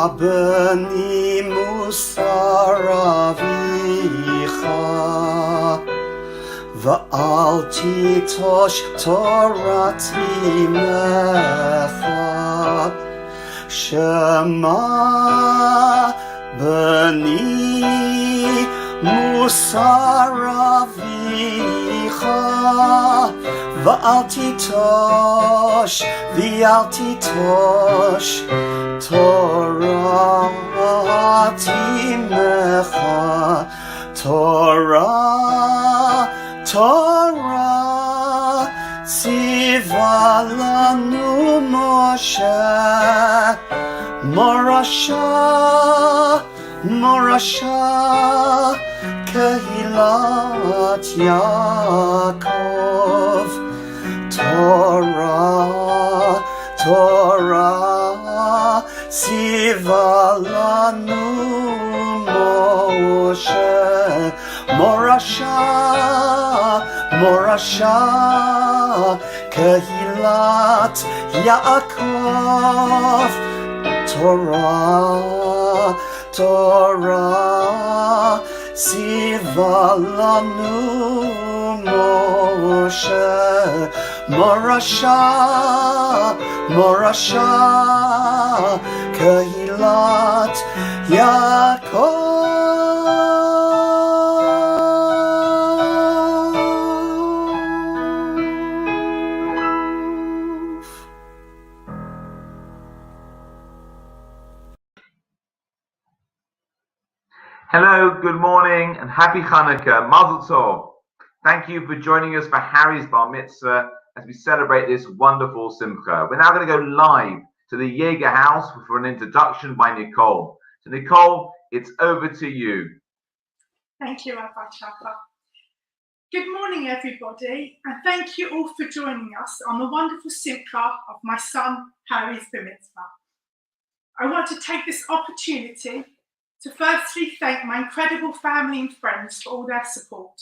בני מוסר אביך, ואל תיטוש תורת אמך. שמע בני מוסר אביך, ואל תיטוש תורת אמך. תורה ציווה לנו משה, מורשה קהילת יעקב. תורה ציווה לנו משה, מורשה קהילת יעקב. תורה ציווה לנו משה, מורשה קהילת יעקב. Hello, good morning, and happy Hanukkah, Mazel Tov. Thank you for joining us for Harry's Bar Mitzvah as we celebrate this wonderful Simcha. We're now going to go live to the Jager house for an introduction by Nicole. So Nicole, it's over to you. Thank you, Rabbi Chapper. Good morning, everybody, and thank you all for joining us on the wonderful Simcha of my son Harry's Bar Mitzvah. I want to take this opportunity to firstly thank my incredible family and friends for all their support.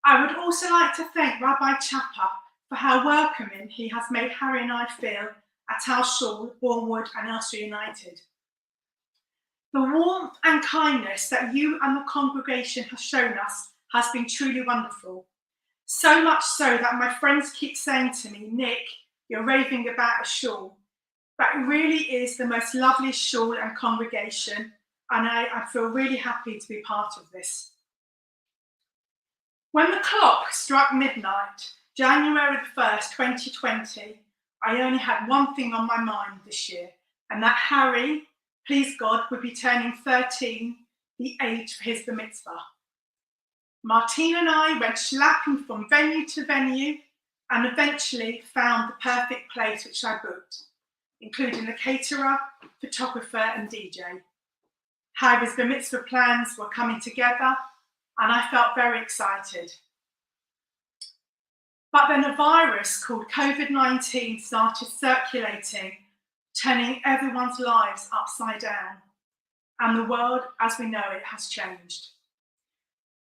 I would also like to thank Rabbi Chapper for how welcoming he has made Harry and I feel at our shul, Bournemouth and Elsewhere United. The warmth and kindness that you and the congregation have shown us has been truly wonderful. So much so that my friends keep saying to me, Nick, you're raving about a shul. But it really is the most lovely shul and congregation, and I feel really happy to be part of this. When the clock struck midnight, January the 1st, 2020, I only had one thing on my mind this year, and that Harry, please God, would be turning 13, the age for his Bar Mitzvah. Martine and I went schlapping from venue to venue and eventually found the perfect place which I booked, including the caterer, photographer and DJ. Harry's Bar Mitzvah plans were coming together and I felt very excited. But then a virus called COVID-19 started circulating, turning everyone's lives upside down. And the world, as we know it, has changed.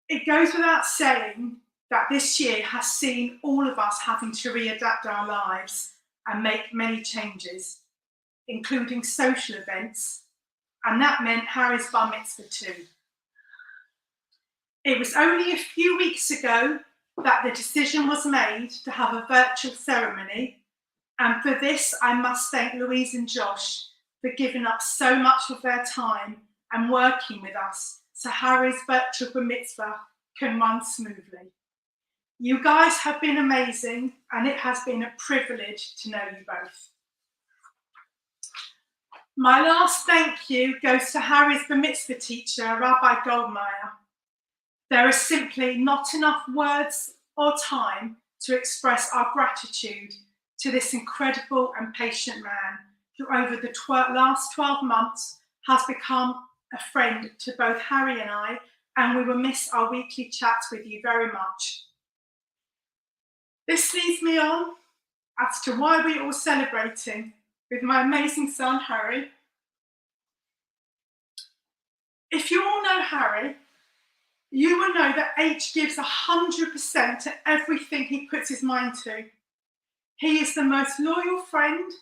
It goes without saying that this year has seen all of us having to readapt our lives and make many changes, including social events, and that meant Harry's Bar Mitzvah too. It was only a few weeks ago that the decision was made to have a virtual ceremony, and for this I must thank Louise and Josh for giving up so much of their time and working with us so Harry's virtual Bar Mitzvah can run smoothly. You guys have been amazing, and it has been a privilege to know you both. My last thank you goes to Harry's Bar Mitzvah teacher, Rabbi Goldmeyer. There is simply not enough words or time to express our gratitude to this incredible and patient man who over the last 12 months has become a friend to both Harry and I, and we will miss our weekly chats with you very much. This leads me on as to why we're all celebrating with my amazing son, Harry. If you all know Harry, you will know that H gives 100% to everything he puts his mind to. He is the most loyal friend,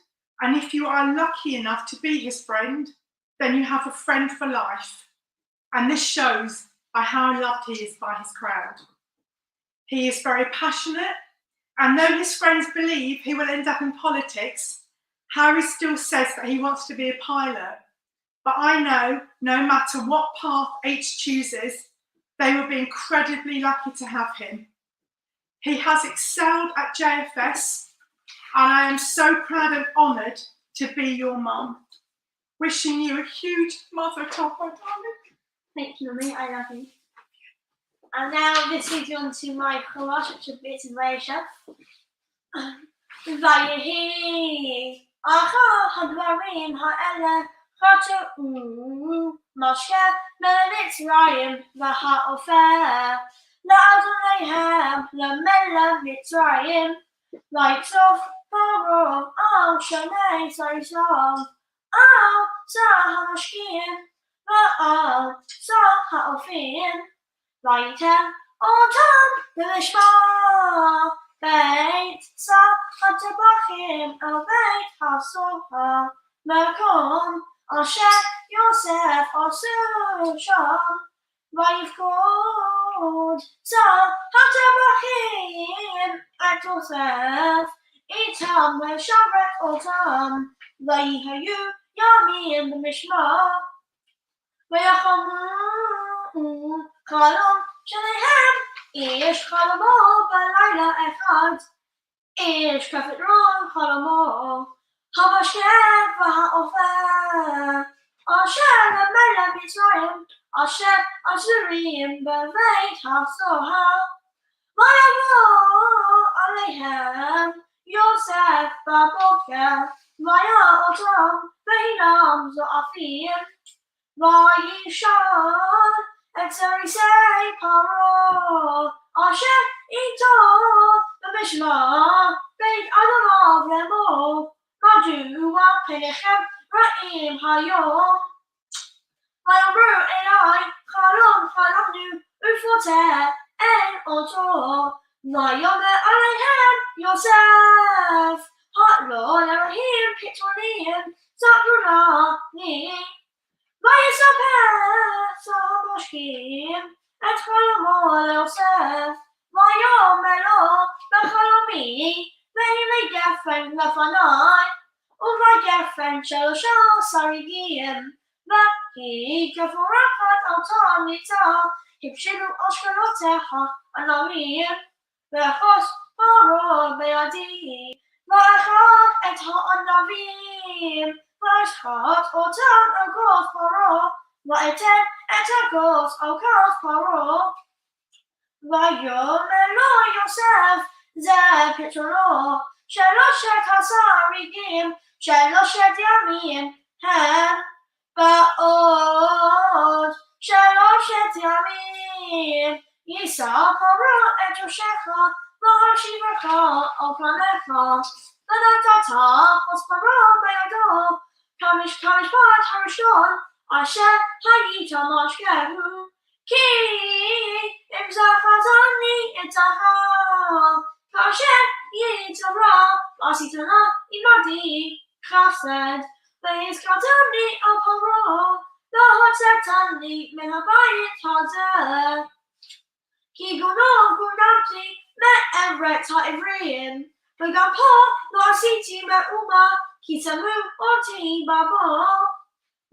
and if you are lucky enough to be his friend, then you have a friend for life. And this shows by how loved he is by his crowd. He is very passionate, and though his friends believe he will end up in politics, Harry still says that he wants to be a pilot. But I know no matter what path H chooses, they will be incredibly lucky to have him. He has excelled at JFS, and I am so proud and honoured to be your mum. Wishing you a huge Mazel Tov, my darling. Thank you, Mummy. I love you. And now this leads on to my collage, which is a bit of Asia. ויהי אחר הדברים האלה חטאו משה ממצרים והעופר לאדוניהם למלך מצרים ויקצוף פרעה על שני שריו על שר המשקים ועל שר האופים וייתן אותם במשמר בית שר הטבחים אל בית הסוהר מקום אשר יוסף עשו שם ויפקוד שר הטבחים את יוסף איתם ושרת אותם ויהיו ימים במשמר ויחלמו חלום שניהם איש חלומו בלילה אחד איש כפתרון חלומו המשקף והעופר אשר למלך מצרים אשר אסורים בבית הסוהר ויבוא עליהם יוסף בבוקר וירא אותם ואינם זועפים וישאל את סריסי פרעה אשר איתו במשמר בית אדוניו לאמור מדוע פניכם רעים היום ויאמרו אלי חלום חלמנו ופוצה אין אותו ויאמר עליהם יוסף הלא אלוהים חיצוניים סתרו לי ויספר שר המשקים את חלומו ליוסף ויאמר לו בחלומי והנה גפן לפניי ובגפן 13 רגעים והיא כפורחת על תרמיתה הבשילו אשכנותיך ענבים ואחוז פרעה בידי ואחד את הענבים ואשחט אותם על כוס פרעה ואתן את הכוס על כוס פרעה ויאמר לו יוסף זה פתרונו 13 רגעים 3 ימים הם בעוד 3 ימים יישא פרעה את ראשך והשיבך על פניך ונתת כוס פרעה בידו כמשפט הראשון אשר היית משקהו כי אם זכרתני את זכר כאשר יתברא ועשית לה עמדי חסד והזכרתני על פרעה והוצאתני מן הבית הזה כי גונבתי מארץ העברים וגם פה לא עשיתי מאומה כי שמו אותי בבור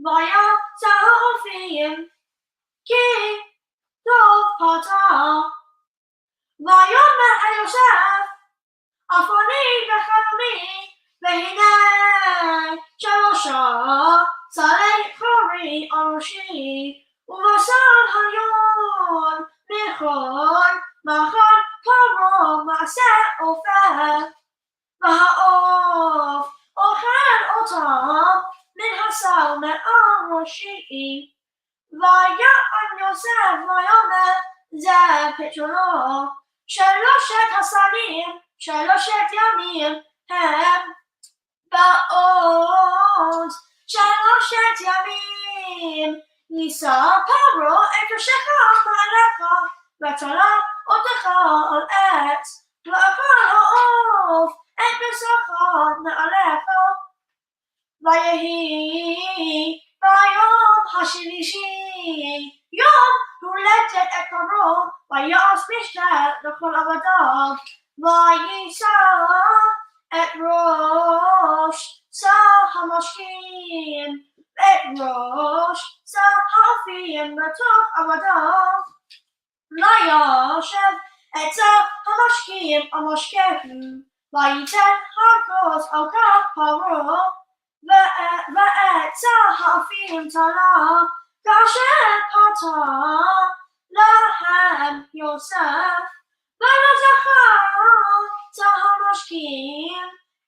ויצא האופים כי טוב פתר ויאמר אל יוסף אף אני בחלומי והנה 3 שרי חורי על ראשי ובשר היום מכל מחר פרעה מעשה עופר והעוף אוכל אותם מן השר מעל ראשי ויען יוסף ויאמר זה פתרונו 3 השרים 3 ימים הם בעוד 3 ימים יישא פרעה את ראשך מעליך ותלה אותך על עץ ואכל העוף את בשרך מעליך ויהי ביום השלישי, יום הולדת עקרו, ויעש משתה לכל עבדיו, ויישא את ראש שר המשקים, את ראש שר האופים בתוך עבדיו, וישב את שר המשקים המשקהו, וייתן הכוס על כפרו, ואת שר האופים תלה, כאשר פתח להם יוסף, וזכר שר המשקים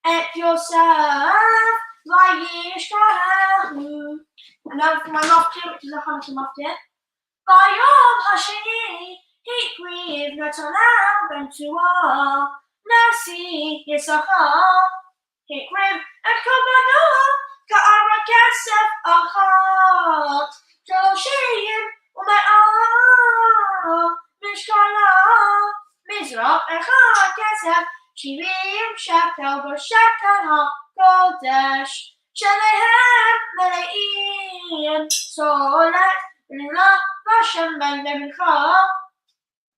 את יוסף, וישכחהו. My maftir, which is a Hanukkah maftir. ביום השני הקריב נתנאל בן תרועה, נשיא יששכר, הקריב את קורבנו כארה כסף אחת, 30 משקלה, מזרח אחד כסף 70 שקל בשקל הקודש, שניהם מלאים סולת רינה ושמן במנחה,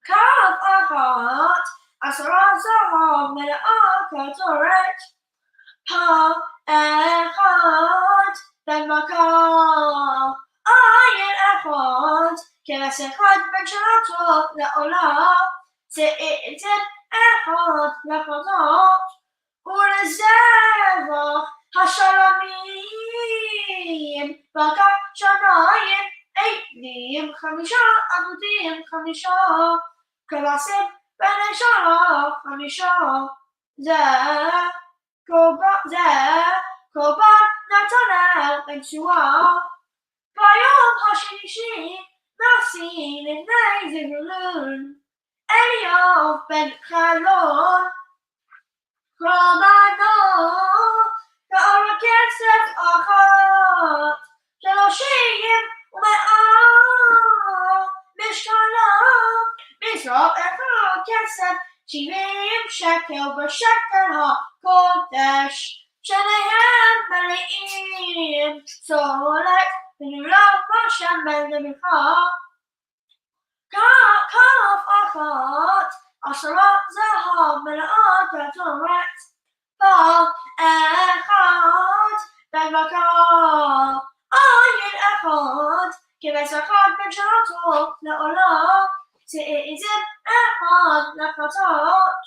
כף אחת 10 זהב מלאה כתורת, אחד במכה, עין אחד כבש אחד בין שנתו לעולם, צאצן אחד לחזות ולזבח השלמים, בקע שניים עדים 5 עמודים 5, כבשים בני שלח 5, זה קורבן נתנאל בן תרועה. ביום השלישי נשיא לבני זבולון, אליהו בן חלון, קורבנו כארה כסף אחת, 30 משקלה, מזרח אחד כסף 70 שקל בשקל הקודש, שניהם מלאים סולת רינה ושמן במנחה, כף אחת 10 זהב מלאה כתורת, אחד במכה, עין אחד כבש אחד בין שנתו לעולם, צאצן אחד לחזות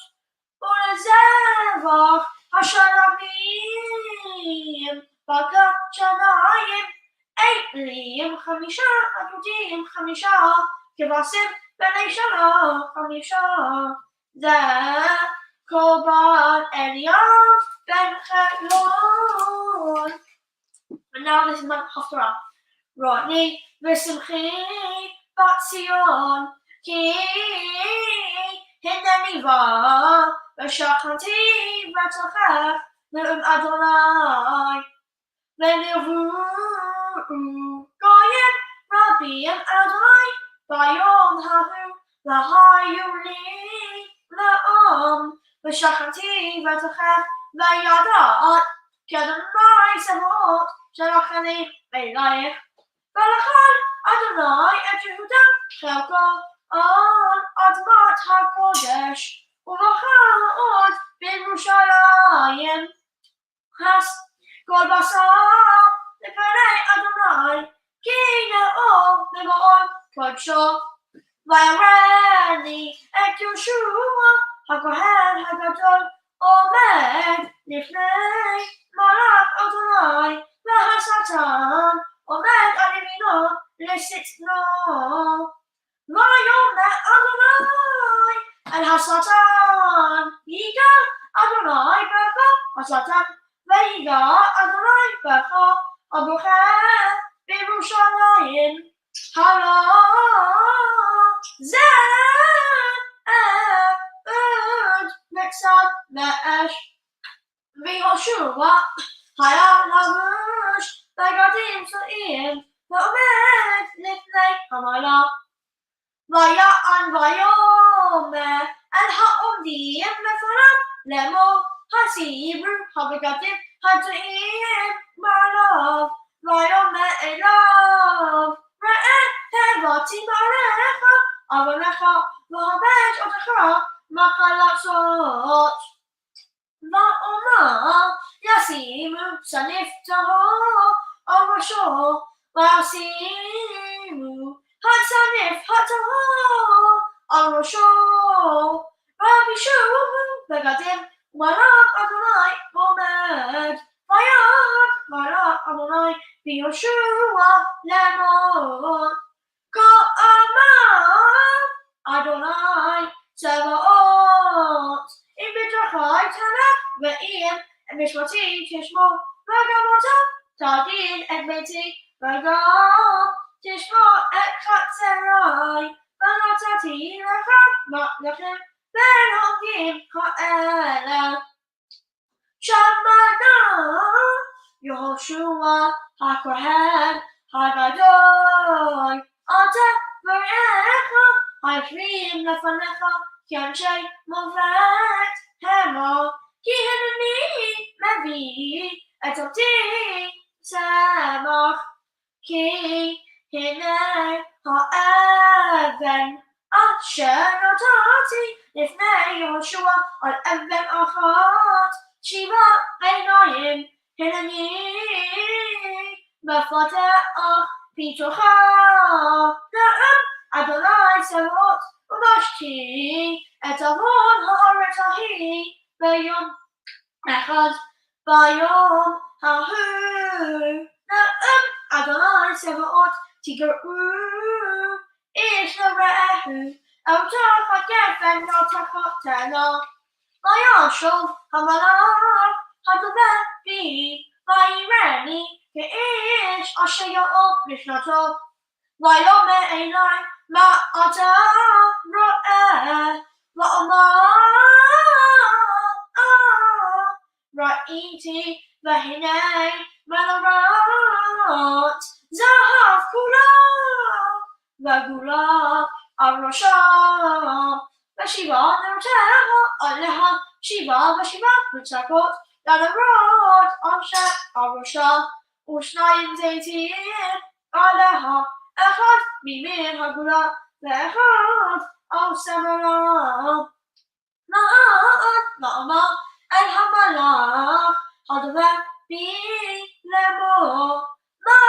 ולזבח השלמים, בקע שניים עדים 5 עמודים 5, כבשים בני שלח 5, זה קורבן אליהו בן חלון. And now this is my Haftarah. Rodney v'simchi bat Zion, ki hineni va v'shachanti v'tochach ne'um Adonai v'nevu goyim Rabbi Adonai bayom hahu v'hayu li la'am v'shachanti v'tochach v'yadat כ'Adonai Tzavot שלחני אלייך, ולכל אדוני את יהודה חלקו על אדמת הקודש, ובחר עוד בירושלים. כל בשר לפני אדוני, כי נאור לגאול קודשו. ויראה לי את יהושע הכהן הגדול עומד לפני מלאך אדוני, והשטן עומד על ימינו לשטנו. ויאמר אדוני אל השטן, ייגע אדוני בך השטן, ויגע אדוני בך הבוחר בירושלים. הלא זה אוד מקצת באש. ויהושע היה לבוש בגדים צבאיים ועומד לפני המלאך. ויען ויאמר אל העומדים לפניו לאמור, הסירו הבגדים הצבאיים מעליו והיום אליו ראה הבאתי מעליך עוונך והבש אותך מחלצות ואומר ישימו שניף טהור על ראשו וישימו השניף הטהור על ראשו ובישו בגדים מלאך אדוני עומד ויעד מלאך אדוני ביהושע לאמור כה אמר אדוני צבאות אם בדרכי תלך ואם משפטי תשמור וגם אותם תדין את ביתי וגם תשמור את חצרי ונתתי לך מלכים בין הוגים כאלה שמענה יהושע הכהן הגדול אתה ורעך היושבים לפניך כאנשי מובאת המה כי הנני מביא את אותי צמח כי הנה האבן אשר נתתי לפני יהושע על אבן אחת שבעה עיניים הנני מפתח פיתוחה נאם אדוני צבאות ובשתי את עוון הארץ ההיא ביום אחד ביום ההוא נאם אדוני צבאות תגרעו איש לרעהו אל תחת גפן לא תחת תאנה וישוב המלאך הדובר בי ויראני כאיש אשר יאוב משנתו ויאמר אליי מה אתה רואה ואומר ראיתי והנה מנורת זהב כולה וגולה על ראשה ושבעה נרותיה עליה שבעה ושבעה מצקות לנרות על ראשה ושניים זיתים עליה אחד מימין הגולה ואחד על צווארה ואמר אל המלאך הדובר בי לאמור מה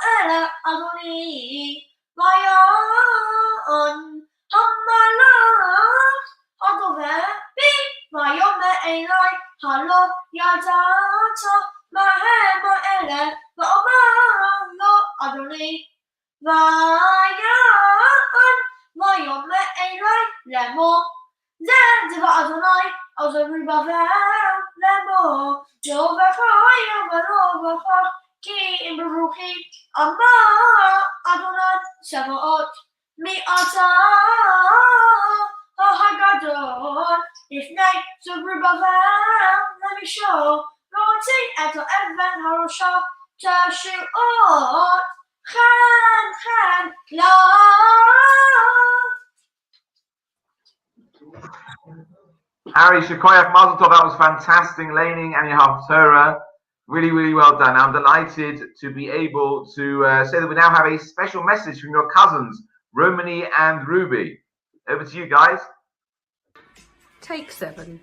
אלה אדוני ויען המלאך הדובר בי ויאמר אליי הלא ידעת מה הם אלה ואומר לא אדוני ויען ויאמר אליי לאמור זה דבר אדוני על זרובבל לאמור טובך ולא בכך כי אם ברוכי אמר אדוני צבאות מי אתה הגדול לפני זרובבל למישור להוציא את האבן הראשה תשעות חן לה Harry, Shekoyach, Mazel Tov, that was fantastic, laning and your Haftorah. Really, really well done. I'm delighted to be able to say that we now have a special message from your cousins, Romani and Ruby. Over to you guys. Take 7.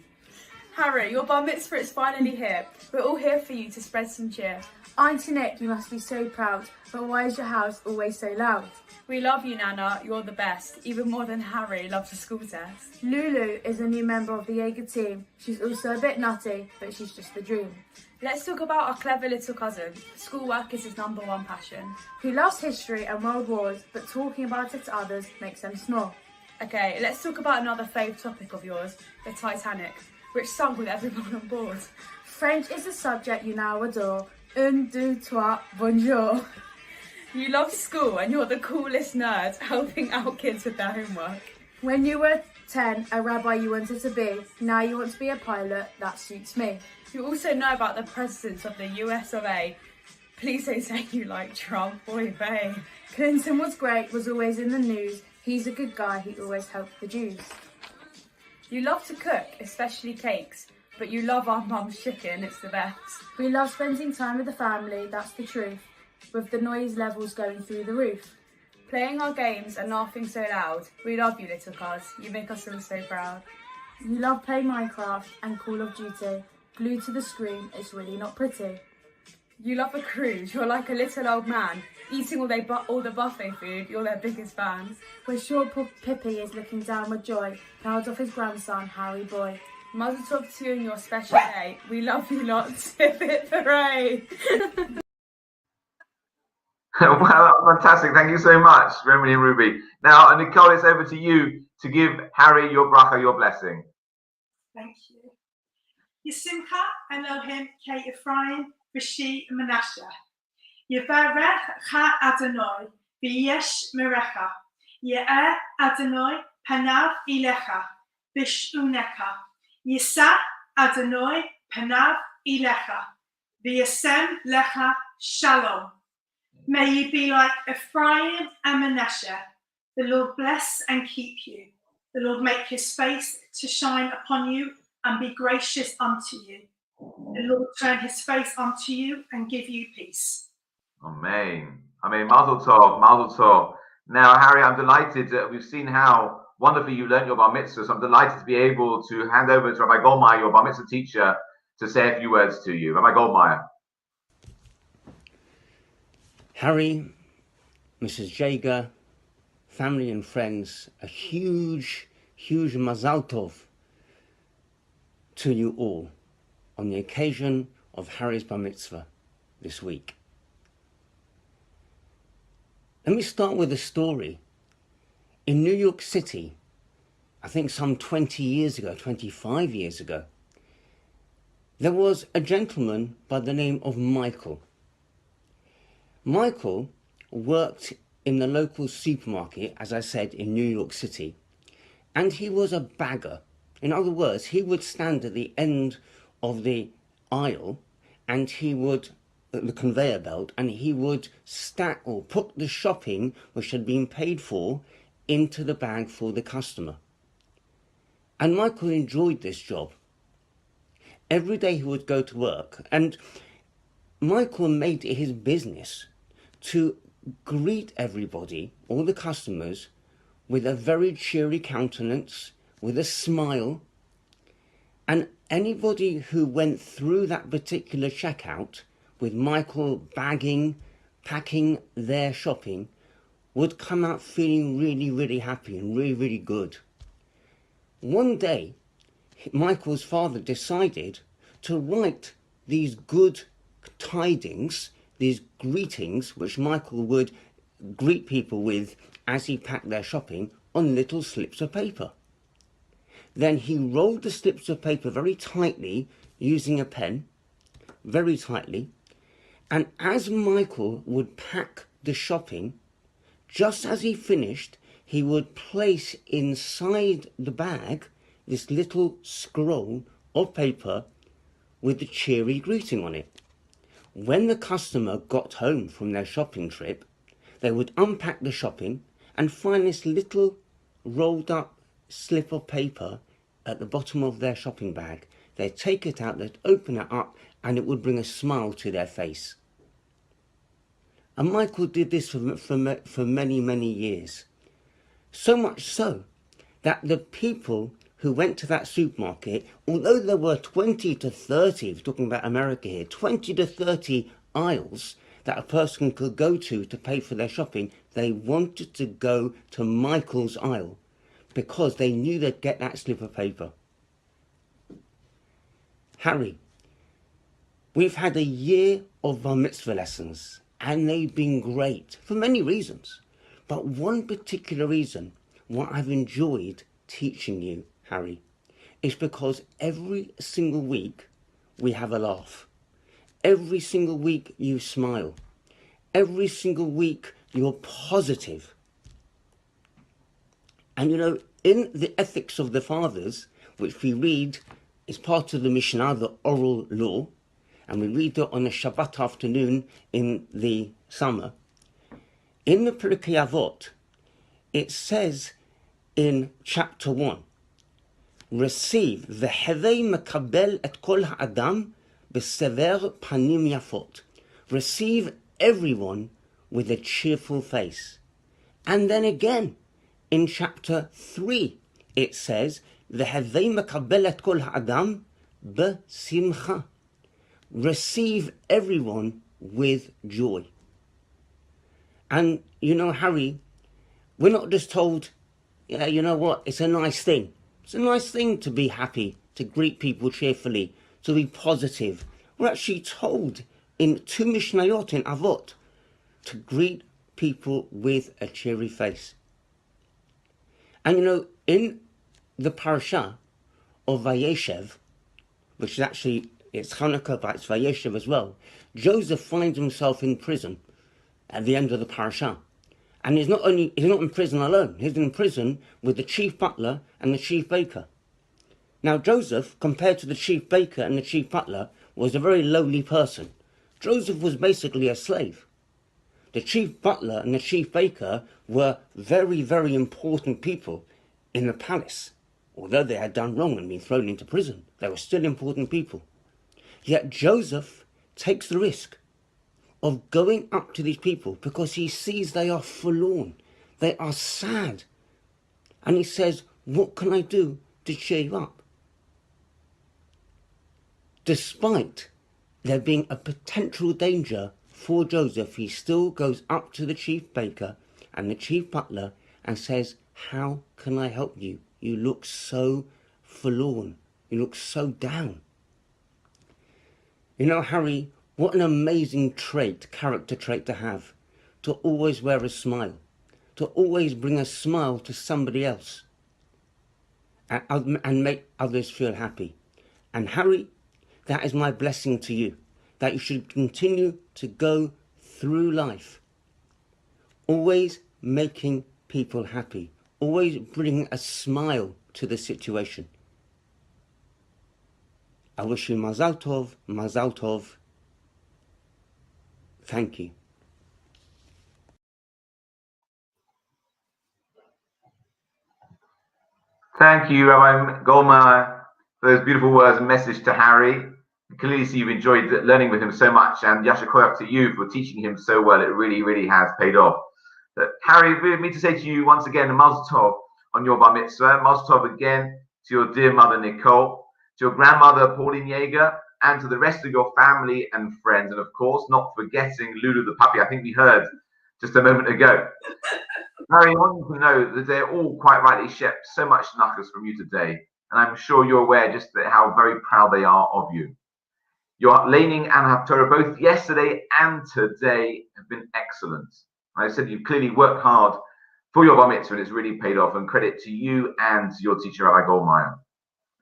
Harry, your bar mitzvah is finally here. We're all here for you to spread some cheer. Auntie Nick, you must be so proud, but why is your house always so loud? We love you, Nana, you're the best, even more than Harry loves a school test. Lulu is a new member of the Jager team. She's also a bit nutty, but she's just the dream. Let's talk about our clever little cousin. Schoolwork is his #1 passion. Who loves history and world wars, but talking about it to others makes them small. Okay, let's talk about another favourite topic of yours, the Titanic, which sunk with everyone on board. French is a subject you now adore. Un, deux, trois, bonjour. You love school and you're the coolest nerd, helping out kids with their homework. When you were 10, a rabbi you wanted to be. Now you want to be a pilot. That suits me. You also know about the presidents of the US of A. Please don't say you like Trump or Bay. Clinton was great, was always in the news. He's a good guy, he always helped the Jews. You love to cook, especially cakes, but you love our mum's chicken, it's the best. We love spending time with the family, that's the truth. with the noise levels going through the roof. Playing our games and laughing so loud. We love you, little cuz. You make us feel so proud. You love playing Minecraft and Call of Duty. Glued to the screen, it's really not pretty. You love a cruise. You're like a little old man. Eating all the buffet food. You're their biggest fan. Where short Pippi is looking down with joy, proud of his grandson, Harry boy. Mazel Tov to you and your special day. We love you lots. Hip hip hooray. Wow, that was fantastic. Thank you so much, Remy and Ruby. Now, Nicole, it's over to you to give Harry your bracha, your blessing. Thank you. Yisimcha Elohim ke Ephraim v'shi Menashe. Yevarech cha Adonai v'yesh merecha. Ye'er Adonai panav ilecha v'sh'unecha. Yisa Adonai panav ilecha v'yasem lecha shalom. May you be like Ephraim and Manasseh. The Lord bless and keep you. The Lord make his face to shine upon you and be gracious unto you. The Lord turn his face unto you and give you peace. Amen. Mazel Tov, Mazel Tov. Now, Harry, I'm delighted that we've seen how wonderfully you learned your bar mitzvah. So I'm delighted to be able to hand over to Rabbi Goldmeyer, your bar mitzvah teacher, to say a few words to you. Rabbi Goldmeyer. Harry, Mrs. Jager, family and friends, a huge Mazel Tov to you all on the occasion of Harry's bar mitzvah this week. Let me start with a story. In New York City, I think some 20 years ago, 25 years ago, there was a gentleman by the name of Michael. Michael worked in the local supermarket, as I said, in New York City, and he was a bagger. In other words, he would stand at the end of the aisle and he would, the conveyor belt, and he would stack or put the shopping which had been paid for into the bag for the customer. And Michael enjoyed this job. Every day he would go to work, and Michael made it his business to greet everybody, all the customers, with a very cheery countenance, with a smile. And anybody who went through that particular checkout with Michael bagging, packing their shopping, would come out feeling really happy and really good. One day, Michael's father decided to write these good tidings, these greetings, which Michael would greet people with as he packed their shopping, on little slips of paper. Then he rolled the slips of paper very tightly using a pen, very tightly, and as Michael would pack the shopping, just as he finished, he would place inside the bag this little scroll of paper with the cheery greeting on it. When the customer got home from their shopping trip, they would unpack the shopping and find this little rolled up slip of paper at the bottom of their shopping bag. They'd take it out, they'd open it up, and it would bring a smile to their face. And Michael did this for many years. So much so that the people who went to that supermarket, although there were 20 to 30, we're talking about America here, 20 to 30 aisles that a person could go to pay for their shopping, they wanted to go to Michael's aisle because they knew they'd get that slip of paper. Harry, we've had a year of bar mitzvah lessons and they've been great for many reasons. But one particular reason why I've enjoyed teaching you, Harry, is because every single week we have a laugh. Every single week you smile. Every single week you're positive. And you know, in the Ethics of the Fathers, which we read is part of the Mishnah, the oral law, and we read it on a Shabbat afternoon in the summer, in the Pirkei Avot, it says in chapter 1, receive v'hevei mekabel et kol ha'adam b'sever panim yafot. Receive everyone with a cheerful face. And then again, in chapter 3, it says, "V'hevei mekabel et kol ha'adam b'simcha." Receive everyone with joy. And you know, Harry, we're not just told, yeah, you know what, it's a nice thing. It's a nice thing to be happy, to greet people cheerfully, to be positive. We're actually told in 2 Mishnayot in Avot to greet people with a cheery face. And you know, in the parasha of Vayeshev, which is actually, it's Hanukkah, but it's Vayeshev as well, Joseph finds himself in prison at the end of the parasha. And he's not in prison alone, he's in prison with the chief butler and the chief baker. Now Joseph, compared to the chief baker and the chief butler, was a very lowly person. Joseph was basically a slave. The chief butler and the chief baker were very, very important people in the palace. Although they had done wrong and been thrown into prison, they were still important people. Yet Joseph takes the risk of going up to these people because he sees they are forlorn, they are sad. And he says, what can I do to cheer you up? Despite there being a potential danger for Joseph, he still goes up to the chief baker and the chief butler and says, how can I help you? You look so forlorn. You look so down. You know, Harry, what an amazing character trait to have. To always wear a smile. To always bring a smile to somebody else. And make others feel happy. And Harry, that is my blessing to you. That you should continue to go through life, always making people happy, always bringing a smile to the situation. I wish you Mazel Tov, Mazel Tov. Thank you. Thank you, Rabbi Goldmeyer, for those beautiful words and message to Harry. Clearly see you've enjoyed learning with him so much, and Yasher Koyach to you for teaching him so well. It really, really has paid off. But Harry, we me to say to you once again, Mazel Tov on your bar mitzvah. Mazel Tov again to your dear mother Nicole, to your grandmother Pauline Jager, and to the rest of your family and friends. And of course, not forgetting Lulu the puppy, I think we heard just a moment ago. Harry, I want you to know that they're all quite rightly shared so much nachas from you today. And I'm sure you're aware just how very proud they are of you. Your Leining and Haftorah, both yesterday and today, have been excellent. I said you've clearly worked hard for your bar mitzvah, and it's really paid off. And credit to you and your teacher, Rabbi Goldmeyer.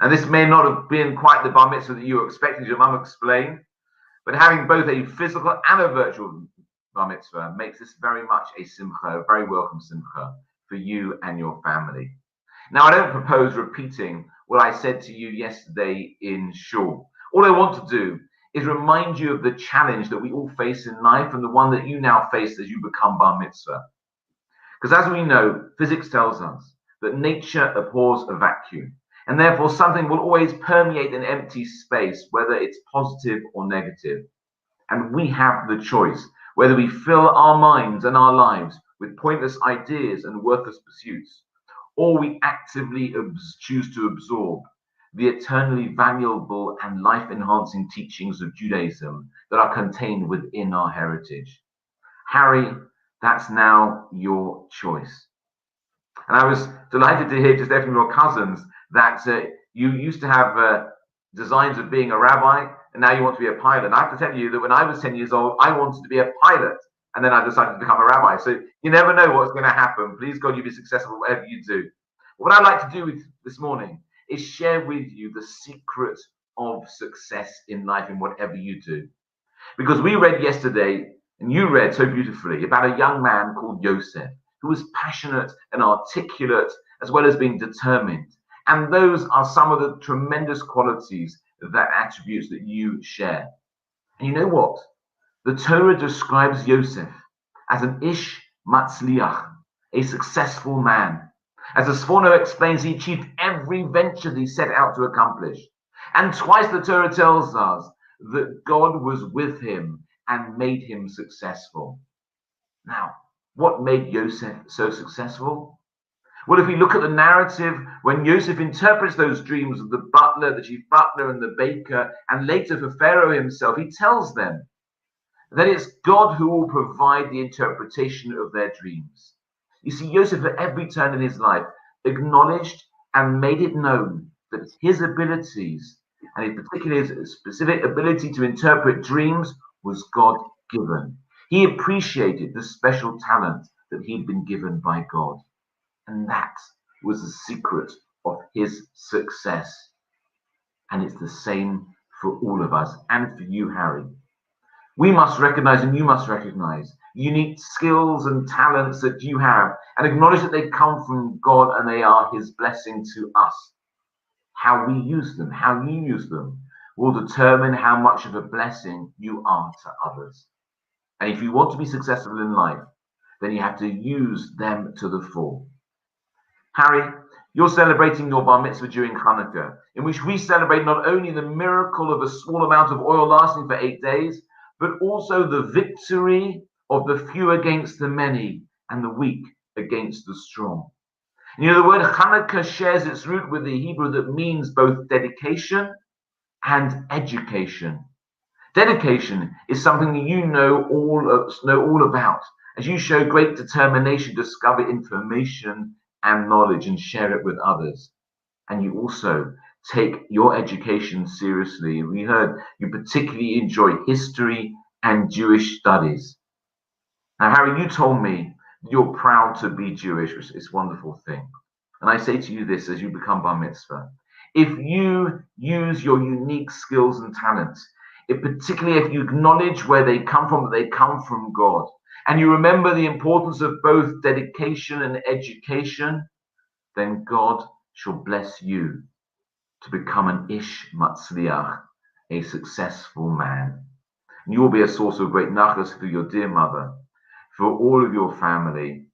And this may not have been quite the bar mitzvah that you were expecting, as your mum explained, but having both a physical and a virtual bar mitzvah makes this very much a simcha, a very welcome simcha for you and your family. Now, I don't propose repeating what I said to you yesterday in shul. All I want to do is remind you of the challenge that we all face in life and the one that you now face as you become bar mitzvah. Because as we know, physics tells us that nature abhors a vacuum, and therefore something will always permeate an empty space, whether it's positive or negative. And we have the choice whether we fill our minds and our lives with pointless ideas and worthless pursuits, or we actively choose to absorb the eternally valuable and life-enhancing teachings of Judaism that are contained within our heritage. Harry, that's now your choice. And I was delighted to hear just from your cousins that you used to have designs of being a rabbi, and now you want to be a pilot. And I have to tell you that when I was 10 years old, I wanted to be a pilot, and then I decided to become a rabbi. So you never know what's going to happen. Please God, you be successful whatever you do. What I'd like to do this morning is share with you the secret of success in life in whatever you do. Because we read yesterday, and you read so beautifully, about a young man called Yosef, who was passionate and articulate, as well as being determined. And those are some of the tremendous qualities, that attributes that you share. And you know what? The Torah describes Yosef as an ish matzliach, a successful man. As the Sforno explains, he achieved every venture that he set out to accomplish. And twice the Torah tells us that God was with him and made him successful. Now, what made Joseph so successful? Well, if we look at the narrative, when Joseph interprets those dreams of the butler, the chief butler, and the baker, and later for Pharaoh himself, he tells them that it's God who will provide the interpretation of their dreams. You see, Joseph at every turn in his life acknowledged and made it known that his abilities, and in particular his specific ability to interpret dreams, was God-given. He appreciated the special talent that he'd been given by God. And that was the secret of his success. And it's the same for all of us and for you, Harry. We must recognize, and you must recognize, unique skills and talents that you have and acknowledge that they come from God and they are his blessing to us. How we use them, how you use them, will determine how much of a blessing you are to others. And if you want to be successful in life, then you have to use them to the full. Harry, you're celebrating your bar mitzvah during Hanukkah, in which we celebrate not only the miracle of a small amount of oil lasting for 8 days, but also the victory of the few against the many and the weak against the strong. And you know, the word Hanukkah shares its root with the Hebrew that means both dedication and education. Dedication is something that you know all about, as you show great determination to discover information and knowledge and share it with others. And you also take your education seriously. We heard you particularly enjoy history and Jewish studies. Now, Harry, you told me you're proud to be Jewish, which is a wonderful thing. And I say to you this as you become bar mitzvah. If you use your unique skills and talents, particularly if you acknowledge where they come from, that they come from God, and you remember the importance of both dedication and education, then God shall bless you to become an ish matzliach, a successful man. And you will be a source of great nachas for your dear mother, for all of your family,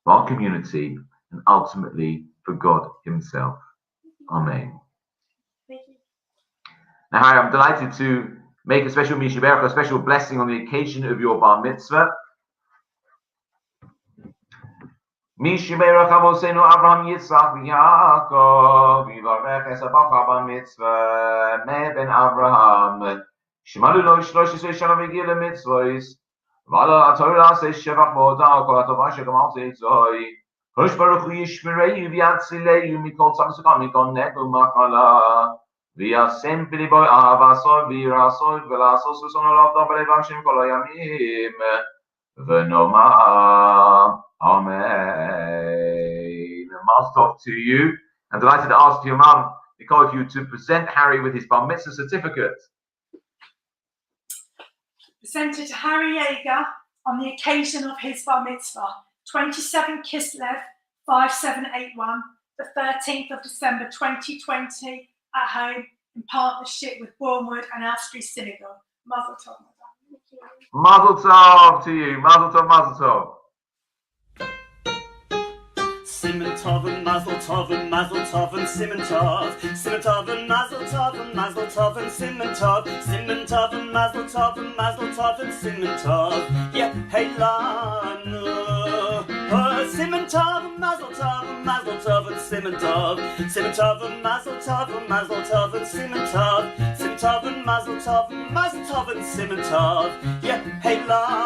for our community, and ultimately for God himself. Amen. Now, Harry, I'm delighted to make a special mishiberach, a special blessing on the occasion of your bar mitzvah. Mishiberach Avosenu Avraham Yitzchak v'Yaakov Yivarech es habracha bar mitzvah me ben Avraham Shemalu lo 13 shana v'gil lemitzvos v'ala haTorah says shevach v'odah kol hatovah shegamalti tzoi Kosh Baruch Hu yishmerei v'yatzilei mikol tzam sukam mikol neku machala v'yasem b'libo avasol v'yirasol v'lasos v'son olav da b'levam shem kol hayamim v'nomah Amen. Mazel Tov to you. I'm delighted to ask your mum, Nicole, if you to present Harry with his bar mitzvah certificate. Presented to Harry Jager on the occasion of his bar mitzvah, 27 Kislev 5781, the 13th of December 2020, at home in partnership with Bournemouth and Astry Synagogue. Mazel Tov. Mazel Tov to you. Mazel Tov, Mazel Tov. Simon Tov and Mazel Tov and Mazel Tov and Simon Tov. Simon Tov and Mazel Tov and Mazel Tov and Simon Tov. Simon Tov and Mazel Tov and Mazel Tov and Simon Tov. Yeah, hey Lanu. Simon Tov and Mazel Tov and Mazel Tov and Simon Tov. Simon Tov and Mazel Tov and Mazel Tov and Simon Tov. Simon Tov and Mazel Tov and Mazel Tov and Simon Tov. Yeah, hey Lanu.